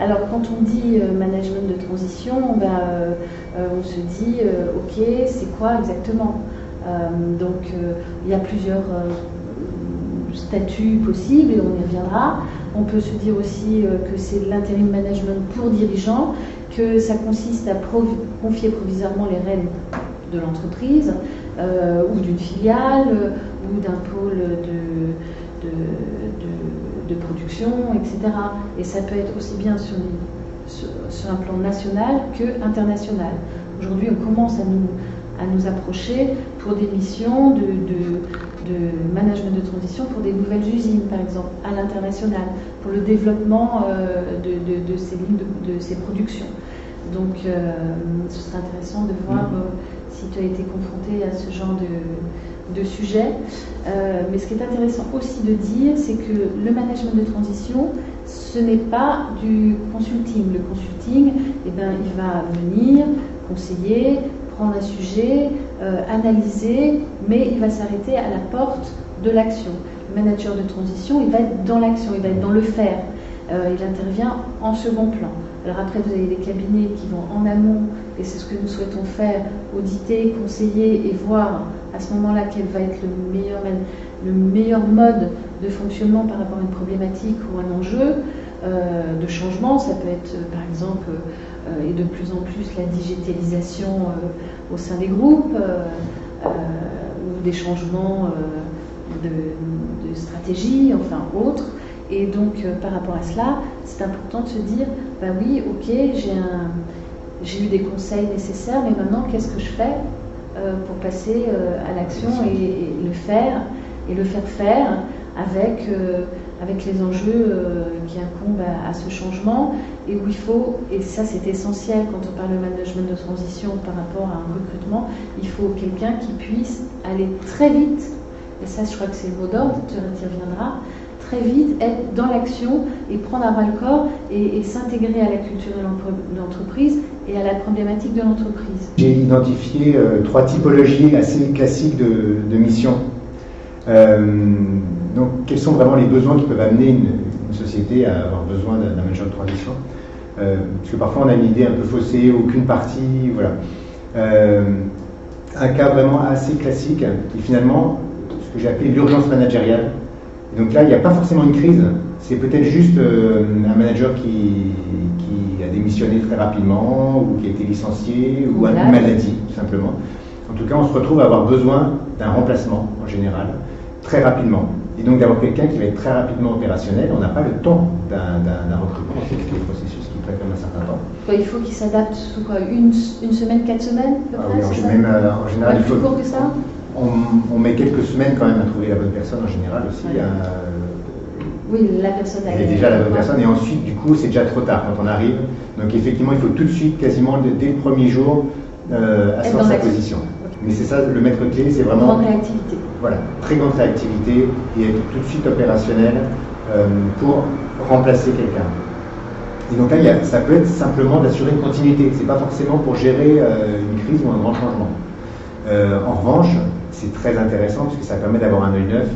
Alors quand on dit management de transition, on se dit ok, c'est quoi exactement? Donc il y a plusieurs statuts possibles et on y reviendra. On peut se dire aussi que c'est de l'intérim management pour dirigeants, que ça consiste à confier provisoirement les rênes de l'entreprise ou d'une filiale ou d'un pôle de production, etc. Et ça peut être aussi bien sur un plan national que international. Aujourd'hui, on commence à nous approcher pour des missions de management de transition pour des nouvelles usines, par exemple, à l'international, pour le développement de ces lignes, de ces productions. Donc, ce serait intéressant de voir si tu as été confronté à ce genre de sujet. Mais ce qui est intéressant aussi de dire, c'est que le management de transition, ce n'est pas du consulting. Le consulting, il va venir conseiller, prendre un sujet, analyser, mais il va s'arrêter à la porte de l'action. Le manager de transition, il va être dans l'action, il va être dans le faire. Il intervient en second plan. Alors après, vous avez des cabinets qui vont en amont, et c'est ce que nous souhaitons faire, auditer, conseiller et voir à ce moment-là quel va être le meilleur mode de fonctionnement par rapport à une problématique ou un enjeu de changement. Ça peut être par exemple, et de plus en plus, la digitalisation au sein des groupes, ou des changements de stratégie, enfin autres. Et donc, par rapport à cela, c'est important de se dire, oui, ok, j'ai eu des conseils nécessaires, mais maintenant, qu'est-ce que je fais pour passer à l'action et le faire faire avec les enjeux qui incombent à ce changement, et où il faut, et ça c'est essentiel quand on parle de management de transition par rapport à un recrutement, il faut quelqu'un qui puisse aller très vite, et ça je crois que c'est le mot d'ordre, tu y reviendras, très vite être dans l'action et prendre à bras le corps et s'intégrer à la culture de l'entreprise et à la problématique de l'entreprise. J'ai identifié 3 typologies assez classiques de missions. Donc, quels sont vraiment les besoins qui peuvent amener une société à avoir besoin d'un manager de transition? Parce que parfois on a une idée un peu faussée, aucune partie, voilà. Un cas vraiment assez classique, et finalement, ce que j'ai appelé l'urgence managériale. Et donc là, il n'y a pas forcément une crise, c'est peut-être juste un manager qui a démissionné très rapidement, ou qui a été licencié, ou une maladie, tout simplement. En tout cas, on se retrouve à avoir besoin d'un remplacement, en général, très rapidement. Et donc d'avoir quelqu'un qui va être très rapidement opérationnel, on n'a pas le temps d'un recrutement, c'est des processus qui prennent quand même un certain temps. Il faut qu'il s'adapte sous quoi, une semaine, 4 semaines à peu près, oui, en général, il faut... Plus court que ça. On met quelques semaines quand même à trouver la bonne personne en général aussi. Ouais. Oui, la personne elle est déjà la bonne personne, et ensuite du coup c'est déjà trop tard quand on arrive. Donc effectivement il faut tout de suite, quasiment dès le premier jour, asseoir sa position. Mais c'est ça le maître clé, c'est vraiment... Grande réactivité. Voilà, très grande réactivité et être tout de suite opérationnel pour remplacer quelqu'un. Et donc là, ça peut être simplement d'assurer une continuité, c'est pas forcément pour gérer une crise ou un grand changement. En revanche, c'est très intéressant parce que ça permet d'avoir un œil neuf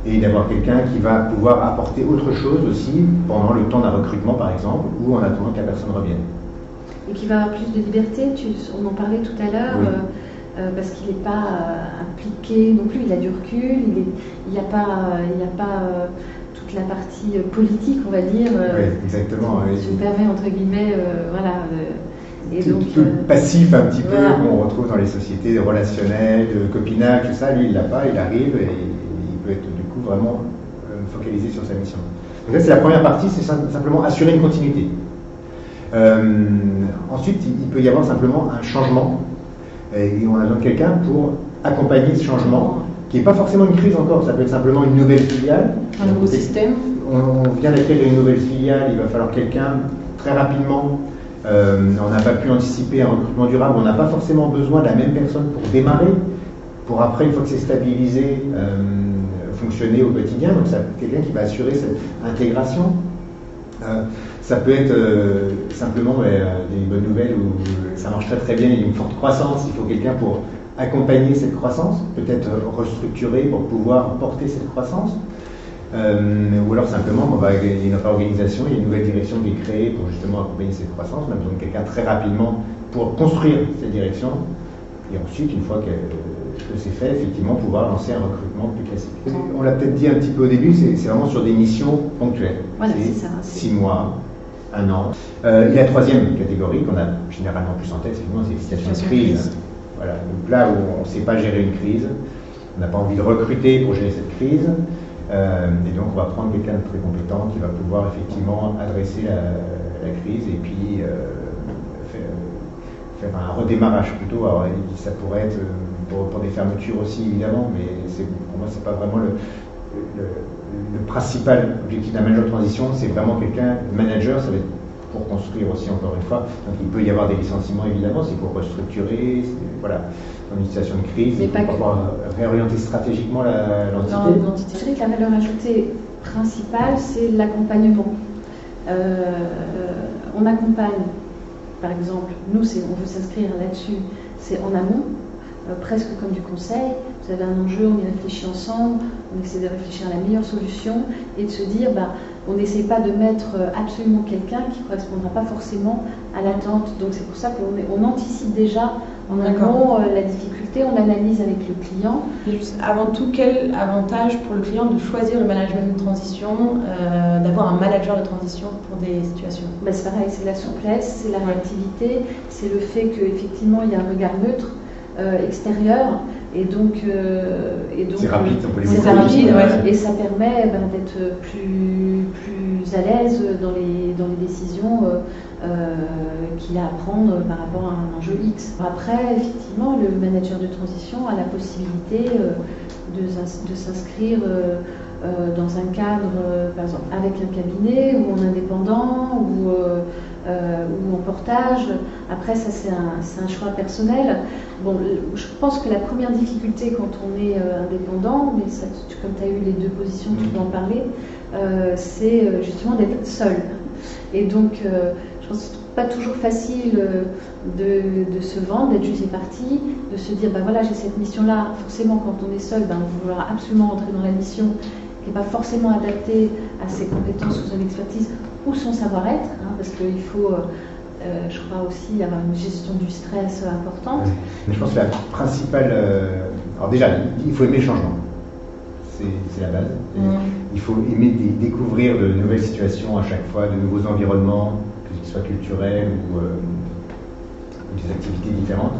et d'avoir quelqu'un qui va pouvoir apporter autre chose aussi pendant le temps d'un recrutement par exemple, ou en attendant que la personne revienne. Et qui va avoir plus de liberté, on en parlait tout à l'heure, oui. Parce qu'il n'est pas impliqué non plus, il a du recul, il n'y a pas toute la partie politique, on va dire, oui, exactement, qui permet entre guillemets, et donc, tout passif un petit peu qu'on retrouve dans les sociétés relationnelles, de copinage, tout ça, lui il l'a pas, il arrive et il peut être du coup vraiment focalisé sur sa mission. Donc là c'est la première partie, c'est simplement assurer une continuité. Ensuite il peut y avoir simplement un changement et on a besoin de quelqu'un pour accompagner ce changement qui n'est pas forcément une crise encore, ça peut être simplement une nouvelle filiale. Un nouveau système. On vient d'acquérir une nouvelle filiale, il va falloir quelqu'un très rapidement. On n'a pas pu anticiper un recrutement durable, on n'a pas forcément besoin de la même personne pour démarrer, pour après, une fois que c'est stabilisé, fonctionner au quotidien. Donc, c'est quelqu'un qui va assurer cette intégration. Ça peut être simplement des bonnes nouvelles où ça marche très très bien, il y a une forte croissance, il faut quelqu'un pour accompagner cette croissance, peut-être restructurer pour pouvoir porter cette croissance. Ou alors simplement, il y a une organisation, il y a une nouvelle direction qui est créée pour justement accompagner cette croissance. On a besoin de quelqu'un très rapidement pour construire cette direction. Et ensuite, une fois que c'est fait, effectivement, pouvoir lancer un recrutement plus classique. On l'a peut-être dit un petit peu au début, c'est vraiment sur des missions ponctuelles. Voilà, c'est ça. 6 mois, 1 an. Et la troisième catégorie qu'on a généralement plus en tête, c'est les situations de crise. Voilà. Donc là où on ne sait pas gérer une crise, on n'a pas envie de recruter pour gérer cette crise. Et donc on va prendre quelqu'un de très compétent qui va pouvoir effectivement adresser la crise et puis faire un redémarrage plutôt. Alors, ça pourrait être pour des fermetures aussi évidemment, mais pour moi c'est pas vraiment le principal objectif d'un manager de transition. C'est vraiment quelqu'un, manager, ça va être pour construire aussi encore une fois. Donc il peut y avoir des licenciements évidemment, c'est pour restructurer, voilà, dans une situation de crise, mais pour pouvoir réorienter stratégiquement l'entité. Je dirais que la valeur ajoutée principale, c'est l'accompagnement. On accompagne, par exemple, nous, on veut s'inscrire là-dessus, c'est en amont, presque comme du conseil. Vous avez un enjeu, on y réfléchit ensemble, on essaie de réfléchir à la meilleure solution et de se dire, on n'essaie pas de mettre absolument quelqu'un qui ne correspondra pas forcément à l'attente. Donc c'est pour ça qu'on anticipe déjà en amont la difficulté, on analyse avec le client. Et juste, avant tout, quel avantage pour le client de choisir le management de transition, d'avoir un manager de transition pour des situations? C'est pareil, c'est la souplesse, c'est la réactivité, c'est le fait qu'effectivement il y a un regard neutre extérieur. Et donc c'est rapide, c'est rapide, et ça permet d'être plus à l'aise dans les décisions qu'il a à prendre par rapport à un enjeu X. Après, effectivement, le manager de transition a la possibilité de s'inscrire dans un cadre, par exemple, avec un cabinet ou en indépendant ou en portage. Après, ça c'est un choix personnel. Bon, je pense que la première difficulté quand on est indépendant, mais ça, comme tu as eu les deux positions, tu peux en parler, c'est justement d'être seul. Et donc, je pense que c'est pas toujours facile de se vendre, d'être jugé parti, de se dire, voilà, j'ai cette mission-là. Forcément, quand on est seul, on va vouloir absolument entrer dans la mission qui n'est pas forcément adaptée à ses compétences ou son expertise ou son savoir-être, parce qu'il faut, je crois aussi, avoir une gestion du stress importante. Je pense que la principale... alors déjà, il faut aimer le changement. C'est la base. Il faut aimer découvrir de nouvelles situations à chaque fois, de nouveaux environnements, que ce soit culturels ou des activités différentes.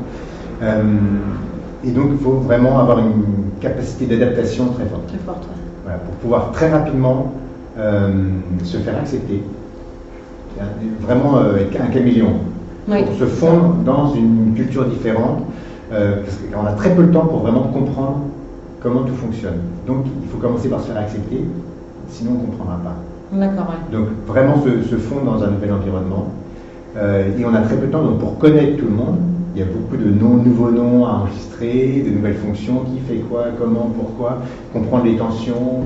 Et donc, il faut vraiment avoir une capacité d'adaptation très forte. Très forte, ouais. Voilà, pour pouvoir très rapidement se faire accepter. Vraiment être un caméléon. Pour se fondre dans une culture différente, parce qu'on a très peu de temps pour vraiment comprendre comment tout fonctionne. Donc il faut commencer par se faire accepter, sinon on ne comprendra pas. D'accord, ouais. Donc vraiment se fondre dans un nouvel environnement. Et on a très peu de temps donc, pour connaître tout le monde. Il y a beaucoup de nouveaux noms à enregistrer, de nouvelles fonctions, qui fait quoi, comment, pourquoi, comprendre les tensions.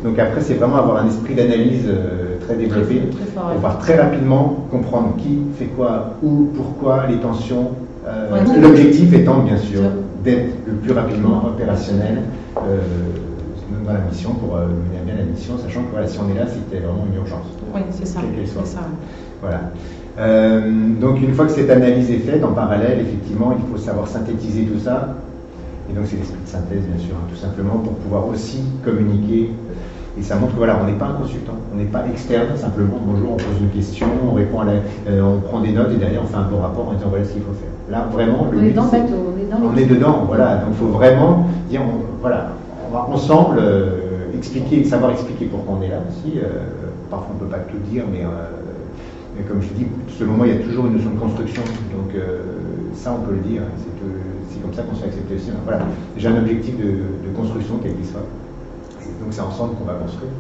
Donc après, c'est vraiment avoir un esprit d'analyse très développé, très fort, pour pouvoir très rapidement comprendre qui fait quoi, où, pourquoi, les tensions. Ouais. L'objectif étant, bien sûr, d'être le plus rapidement opérationnel dans la mission pour mener à bien la mission, sachant que voilà, si on est là, c'était vraiment une urgence. Oui, c'est ça. Quelle qu'elle soit. C'est ça. Voilà. Donc une fois que cette analyse est faite, en parallèle, effectivement, il faut savoir synthétiser tout ça. Et donc c'est l'esprit de synthèse, bien sûr, tout simplement pour pouvoir aussi communiquer. Et ça montre que voilà, on n'est pas un consultant, on n'est pas externe, simplement bonjour, on pose une question, on répond on prend des notes et derrière on fait un bon rapport en disant voilà ce qu'il faut faire. Là vraiment, on est dans le bateau, on est dedans, voilà. Donc il faut vraiment dire voilà, on va ensemble savoir expliquer pourquoi on est là aussi. Parfois on ne peut pas tout dire, mais comme je dis, selon moi il y a toujours une notion de construction. Donc ça on peut le dire, c'est comme ça qu'on se fait accepter aussi. Voilà, j'ai un objectif de construction quel qu'il soit. Donc c'est ensemble qu'on va construire.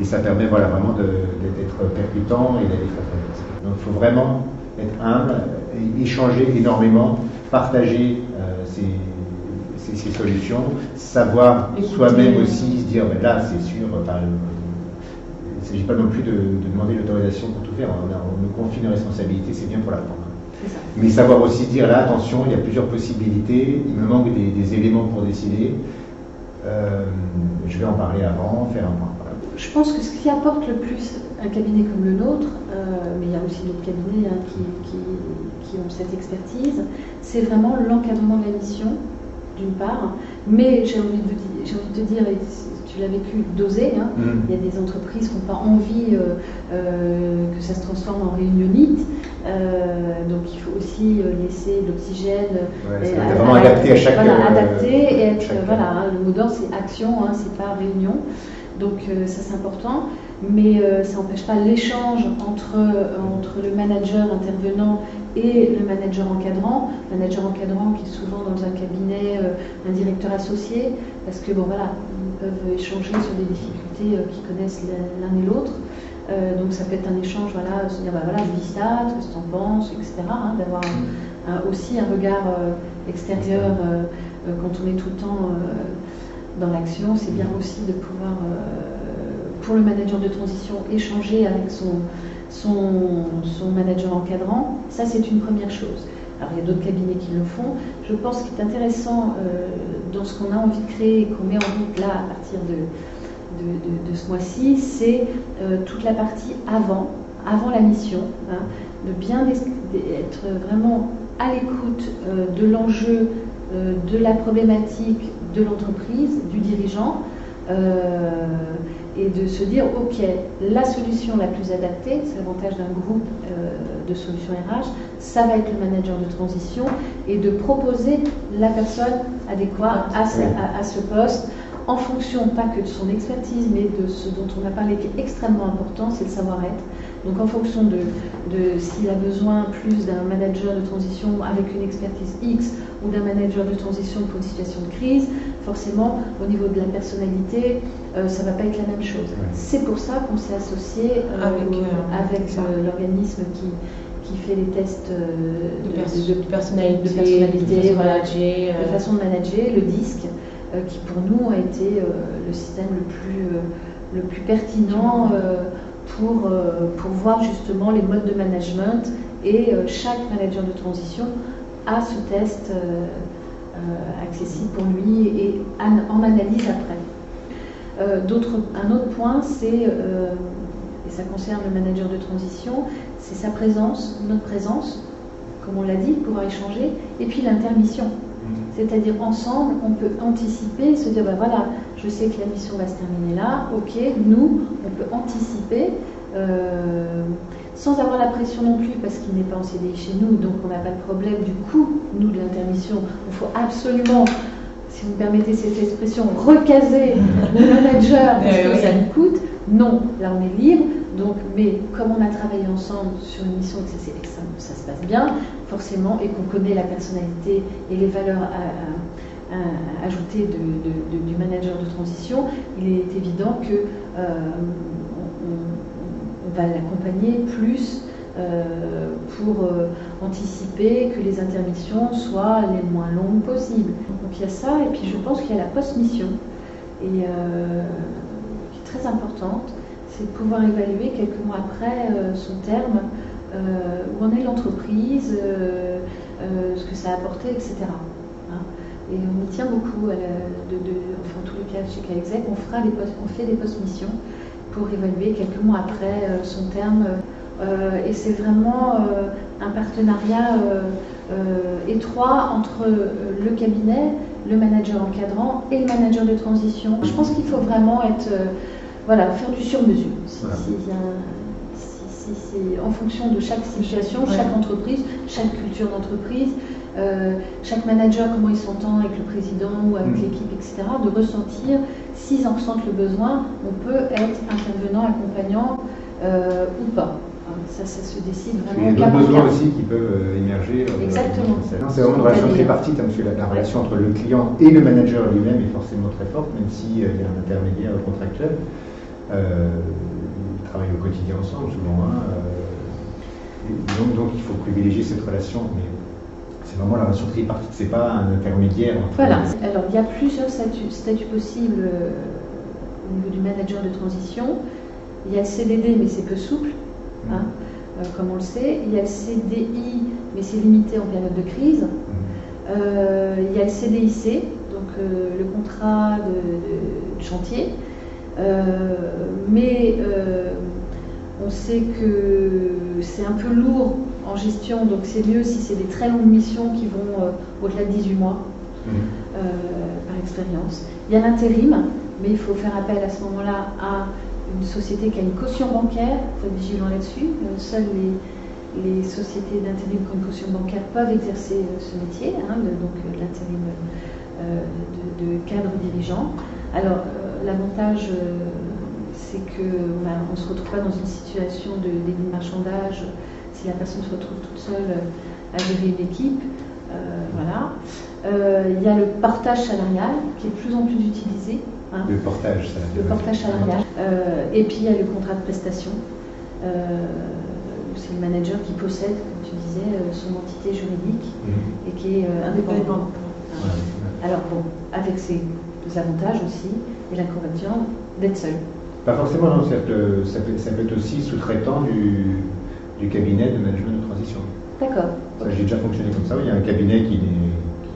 Et ça permet voilà, vraiment d'être percutant et d'aller très très vite. Donc il faut vraiment être humble, échanger énormément, partager ces solutions, savoir soi-même aussi se dire là c'est sûr, il ne s'agit pas non plus de demander l'autorisation pour tout faire, on nous confie une responsabilité, c'est bien pour la prendre. Mais savoir aussi dire là attention, il y a plusieurs possibilités, il me manque des éléments pour décider. je vais en parler avant, faire un point. Voilà. Je pense que ce qui apporte le plus un cabinet comme le nôtre, mais il y a aussi d'autres cabinets qui ont cette expertise, c'est vraiment l'encadrement de la mission, d'une part, mais j'ai envie de te dire, et tu l'as vécu, d'oser. Il y a des entreprises qui n'ont pas envie que ça se transforme en réunionite, donc il faut aussi laisser l'oxygène. C'est vraiment adapté à chaque. Adapté et être. Le mot d'ordre c'est action, c'est pas réunion. Donc ça c'est important, mais ça n'empêche pas l'échange entre le manager intervenant et le manager encadrant. Manager encadrant qui est souvent dans un cabinet, un directeur associé, parce que ils peuvent échanger sur des difficultés qu'ils connaissent l'un et l'autre. Donc ça peut être un échange, se dire je dis ça, qu'est-ce que tu en penses, etc. D'avoir aussi un regard extérieur quand on est tout le temps dans l'action. C'est bien aussi de pouvoir, pour le manager de transition, échanger avec son manager encadrant. Ça, c'est une première chose. Alors, il y a d'autres cabinets qui le font. Je pense qu'il est intéressant dans ce qu'on a envie de créer et qu'on met en route là à partir de ce mois-ci, c'est toute la partie avant la mission, de bien être vraiment à l'écoute de l'enjeu, de la problématique de l'entreprise, du dirigeant, et de se dire ok, la solution la plus adaptée, c'est l'avantage d'un groupe de solutions RH, ça va être le manager de transition, et de proposer la personne adéquate à ce poste, en fonction pas que de son expertise, mais de ce dont on a parlé qui est extrêmement important, c'est le savoir-être. Donc en fonction de s'il a besoin plus d'un manager de transition avec une expertise X ou d'un manager de transition pour une situation de crise, forcément au niveau de la personnalité, ça ne va pas être la même chose. C'est pour ça qu'on s'est associé avec l'organisme qui fait les tests de personnalité, de façon de manager, le DISC, qui pour nous a été le système le plus pertinent pour voir justement les modes de management, et chaque manager de transition a ce test accessible pour lui et en analyse après. Un autre point, c'est, et ça concerne le manager de transition, c'est sa présence, notre présence, comme on l'a dit, pouvoir échanger, et puis l'intermission. C'est-à-dire ensemble, on peut anticiper, se dire je sais que la mission va se terminer là, ok, nous, on peut anticiper sans avoir la pression non plus, parce qu'il n'est pas en CDI chez nous, donc on n'a pas de problème du coup, nous, de l'intermission. Il faut absolument, si vous me permettez cette expression, recaser le manager parce que ça nous coûte. Non, là on est libre. Donc, mais comme on a travaillé ensemble sur une mission et que ça se passe bien, forcément, et qu'on connaît la personnalité et les valeurs ajoutées du manager de transition, il est évident que on va l'accompagner plus pour anticiper que les intermissions soient les moins longues possibles. Donc il y a ça, et puis je pense qu'il y a la post-mission, et qui est très importante. C'est de pouvoir évaluer quelques mois après son terme, où en est l'entreprise, ce que ça a apporté, etc. Et on y tient beaucoup, en tous les cas chez KEXEC, on fait des post-missions pour évaluer quelques mois après son terme. Et c'est vraiment un partenariat étroit entre le cabinet, le manager encadrant et le manager de transition. Je pense qu'il faut vraiment être... faire du sur-mesure. C'est en fonction de chaque situation, chaque entreprise, chaque culture d'entreprise, chaque manager, comment il s'entend avec le président ou avec l'équipe, etc., de ressentir, s'ils en ressentent le besoin, on peut être intervenant, accompagnant ou pas. Ça se décide vraiment. Il y a d'autres besoins aussi qui peuvent émerger. Exactement. C'est vraiment une relation tripartite, parce que la relation entre le client et le manager lui-même est forcément très forte, même s'il y a un intermédiaire contractuel. Ils travaillent au quotidien ensemble souvent. Donc il faut privilégier cette relation. Mais c'est vraiment la relation tripartite, c'est pas un intermédiaire. Alors il y a plusieurs statuts possibles au niveau du manager de transition. Il y a le CDD, mais c'est peu souple, comme on le sait. Il y a le CDI, mais c'est limité en période de crise. Il y a le CDIC, donc le contrat chantier. Mais on sait que c'est un peu lourd en gestion, donc c'est mieux si c'est des très longues missions qui vont au-delà de 18 mois, par expérience. Il y a l'intérim, mais il faut faire appel à ce moment-là à une société qui a une caution bancaire, il faut être vigilant là-dessus. Seules les sociétés d'intérim qui ont une caution bancaire peuvent exercer ce métier, donc l'intérim de cadre dirigeant. Alors, l'avantage, c'est qu'on ne se retrouve pas dans une situation de débit de marchandage si la personne se retrouve toute seule à gérer une équipe. Voilà. Il y a le portage salarial qui est de plus en plus utilisé. Le portage salarial. Le portage salarial. Et puis il y a le contrat de prestation. C'est le manager qui possède, comme tu disais, son entité juridique et qui est indépendant. Alors bon, avec ses avantages aussi et l'inconvénient d'être seul. Pas forcément, non, ça peut être aussi sous-traitant du cabinet de management de transition. D'accord. J'ai déjà fonctionné comme ça, il y a un cabinet qui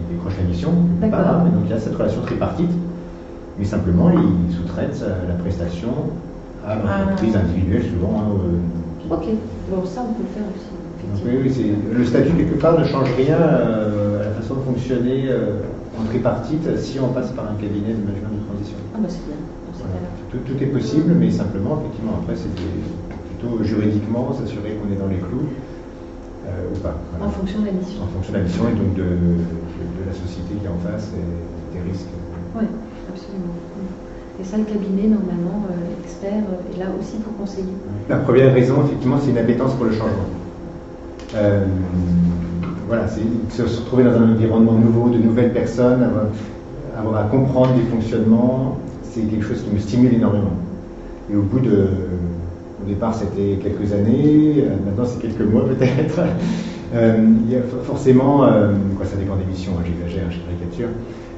décroche la mission, et donc il y a cette relation tripartite, mais simplement il sous-traite la prestation à l'entreprise individuelle souvent. Ok, bon ça on peut le faire aussi. Donc, oui, le statut quelque part ne change rien à la façon de fonctionner en tripartite si on passe par un cabinet de management de transition. Ah bah c'est bien. Voilà. Tout est possible, mais simplement, effectivement, après, c'est plutôt juridiquement s'assurer qu'on est dans les clous ou pas. Voilà. En fonction de la mission. En fonction de la mission et donc de la société qui est en face et des risques. Oui, absolument. Et ça, le cabinet, normalement, expert, est là aussi pour conseiller. La première raison, effectivement, c'est une appétence pour le changement. Voilà, c'est se retrouver dans un environnement nouveau, de nouvelles personnes, avoir à comprendre des fonctionnements. C'est quelque chose qui me stimule énormément. Et au départ c'était quelques années, maintenant c'est quelques mois peut-être. Il y a forcément, ça dépend des missions, j'exagère, je caricature,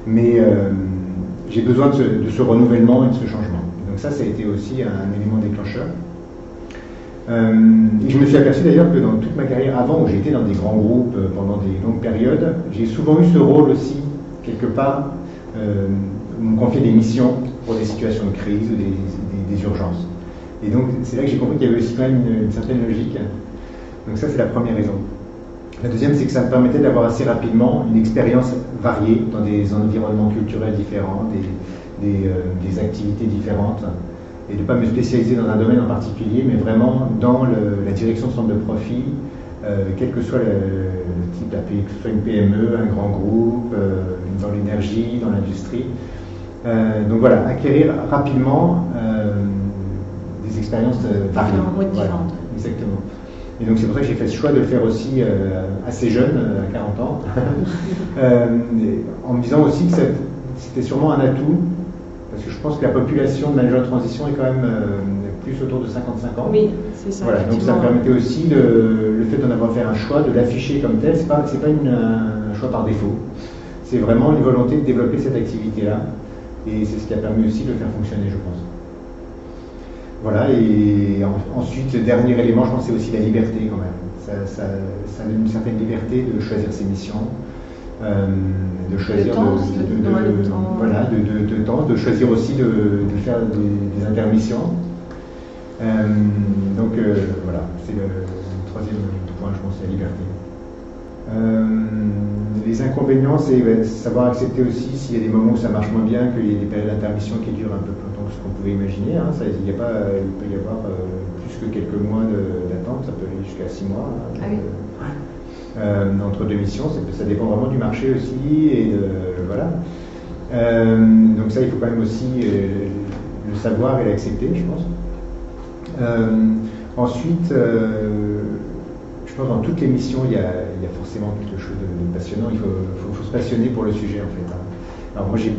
mais j'ai besoin de ce renouvellement et de ce changement. Donc ça a été aussi un élément déclencheur. Et je me suis aperçu d'ailleurs que dans toute ma carrière avant, où j'étais dans des grands groupes pendant des longues périodes, j'ai souvent eu ce rôle aussi, quelque part, où on me confiait des missions pour des situations de crise ou des urgences. Et donc c'est là que j'ai compris qu'il y avait aussi quand même une certaine logique. Donc ça c'est la première raison. La deuxième, c'est que ça me permettait d'avoir assez rapidement une expérience variée dans des environnements culturels différents, des activités différentes, et de ne pas me spécialiser dans un domaine en particulier, mais vraiment dans la direction de centre de profit, quel que soit le type, que ce soit une PME, un grand groupe, dans l'énergie, dans l'industrie. Donc voilà, acquérir rapidement des expériences variées. Voilà, exactement. Et donc c'est pour ça que j'ai fait ce choix de le faire aussi assez jeune, à 40 ans, en me disant aussi que c'était sûrement un atout, parce que je pense que la population de managers de transition est quand même plus autour de 55 ans. Oui, c'est ça. Voilà, donc ça me permettait aussi le fait d'en avoir fait un choix, de l'afficher comme tel, c'est pas un choix par défaut. C'est vraiment une volonté de développer cette activité-là. Et c'est ce qui a permis aussi de le faire fonctionner, je pense. Voilà, et ensuite, le dernier élément, je pense, c'est aussi la liberté quand même. Ça donne une certaine liberté de choisir ses missions, de choisir de temps, de choisir aussi de faire des intermissions. Donc voilà, c'est le troisième point, je pense, la liberté. Les inconvénients, c'est savoir accepter aussi s'il y a des moments où ça marche moins bien, qu'il y ait des périodes d'intermission qui durent un peu plus longtemps que ce qu'on pouvait imaginer. Il peut y avoir plus que quelques mois d'attente, ça peut aller jusqu'à 6 mois. Entre deux missions, ça dépend vraiment du marché aussi. Et voilà. Donc ça, il faut quand même aussi le savoir et l'accepter, je pense. Ensuite, je pense que dans toutes les missions, il y a forcément quelque chose de passionnant. Il faut se passionner pour le sujet, en fait. Alors moi, j'ai eu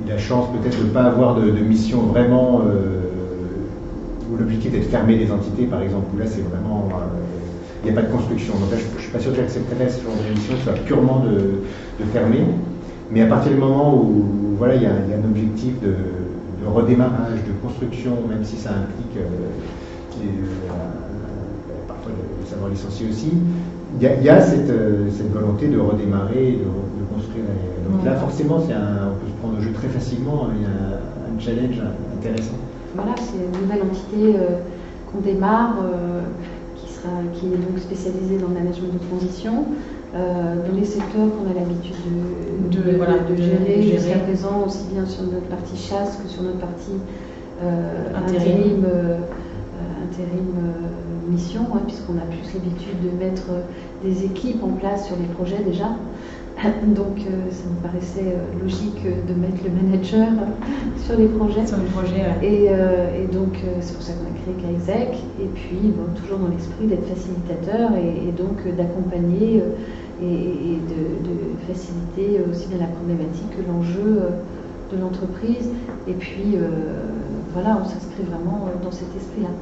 la chance peut-être de ne pas avoir de mission vraiment où l'objectif est de fermer les entités, par exemple, où là, c'est vraiment... il n'y a pas de construction. Donc là, je ne suis pas sûr que j'accepterais ce genre de mission qui soit purement de fermer. Mais à partir du moment où voilà, il y a un objectif de redémarrage, de construction, même si ça implique parfois de savoir licencier aussi, il y a cette volonté de redémarrer, de construire. Donc là, forcément, on peut se prendre au jeu très facilement. Il y a un challenge intéressant. Voilà, c'est une nouvelle entité qu'on démarre, qui est donc spécialisée dans le management de transition, dans les secteurs qu'on a l'habitude de gérer jusqu'à présent, aussi bien sur notre partie chasse que sur notre partie intérim mission, puisqu'on a plus l'habitude de mettre des équipes en place sur les projets déjà. Donc ça me paraissait logique de mettre le manager sur les projets. Et donc c'est pour ça qu'on a créé KAISEC. Et puis toujours dans l'esprit d'être facilitateur et donc d'accompagner et de faciliter aussi bien la problématique que l'enjeu de l'entreprise. Et puis voilà, on s'inscrit vraiment dans cet esprit-là.